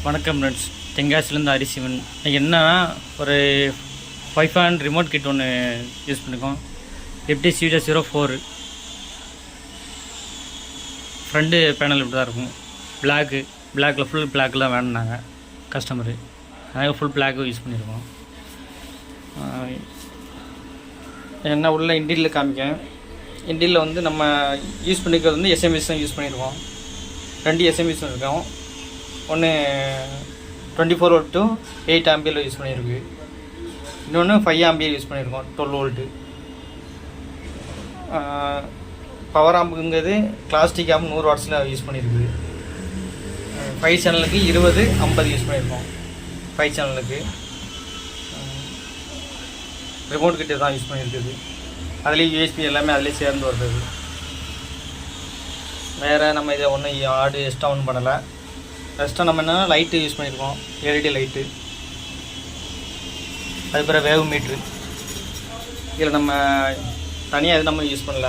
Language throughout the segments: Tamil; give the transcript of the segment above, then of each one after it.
வணக்கம் ஃப்ரெண்ட்ஸ், தென்காசிலேருந்து அரிசிவன். என்னன்னா ஒரு 5 ஃபேன் ரிமோட் கிட் ஒன்று யூஸ் பண்ணிக்கோம். எப்படி CD04 ஃப்ரண்ட்டு பேனல் இப்படி தான் இருக்கும். பிளாக்கில் ஃபுல் பிளாக்கில் வேணுனாங்க கஸ்டமரு, அதனால் ஃபுல் பிளாக்கு யூஸ் பண்ணியிருக்கோம். என்ன உள்ள இன்டீரியல் காமிக்கேன். இன்டீரியல் வந்து நம்ம யூஸ் பண்ணிக்கிறது வந்து எஸ்எம்எஸ் தான் யூஸ் பண்ணியிருக்கோம். 2 எஸ்எம்எஸ் இருக்கோம். ஒன்று 24 வோல்ட் to 8 ஆம்பியர் யூஸ் பண்ணியிருக்கு. இன்னொன்று 5 ஆம்பியர் யூஸ் பண்ணியிருக்கோம், 12 வோல்ட்டு. பவர் ஆம்புங்கிறது கிளாஸ்டிக் ஆம்பு 100 வாட்ஸில் யூஸ் பண்ணியிருக்குது. 5 சேனலுக்கு 20, 50 யூஸ் பண்ணியிருக்கோம். 5 சேனலுக்கு ரிமோட் கிட்ட தான் யூஸ் பண்ணியிருக்குது. அதுலேயும் யூஎஸ்பி எல்லாமே அதிலே சேர்ந்து வருது. வேறு நம்ம இதை ஒன்றும் ஆடு எக்ஸ்ட்ரா ஒன்றும் பண்ணலை. எக்ஸ்ட்ரா நம்ம என்னென்னா லைட்டு யூஸ் பண்ணியிருக்கோம், LED லைட்டு. அது பிறகு வேவ் மீட்ரு. இதில் நம்ம தனியாக எதுவும் நம்ம யூஸ் பண்ணல.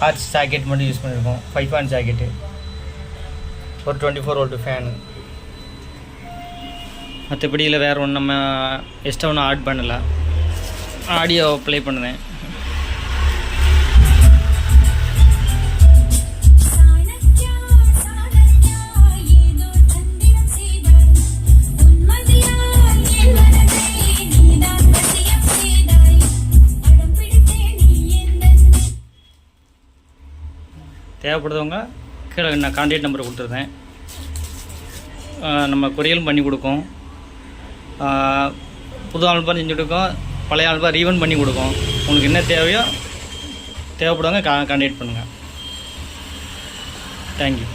ஆர்ச் ஜாக்கெட் மட்டும் யூஸ் பண்ணியிருக்கோம், 5 ஃபேன் ஜாக்கெட்டு, ஒரு 24 வோல்ட் ஃபேனு. மற்றபடி இல்லை வேறு ஒன்று நம்ம எக்ஸ்ட்ரா ஒன்றும் ஆட் பண்ணலை. ஆடியோ ப்ளே பண்ணுவேன். தேவைப்படுறவங்க கீழே நான் கான்டாக்ட் நம்பரை கொடுத்துருந்தேன். நம்ம கொரியலும் பண்ணி கொடுக்கோம். புது ஆல்பம் செஞ்சு கொடுக்கோம், பழைய ஆல்பம் ரீவன் பண்ணி கொடுக்கோம். உங்களுக்கு என்ன தேவையோ தேவைப்படுவாங்க கான்டாக்ட் பண்ணுங்கள். தேங்க்யூ.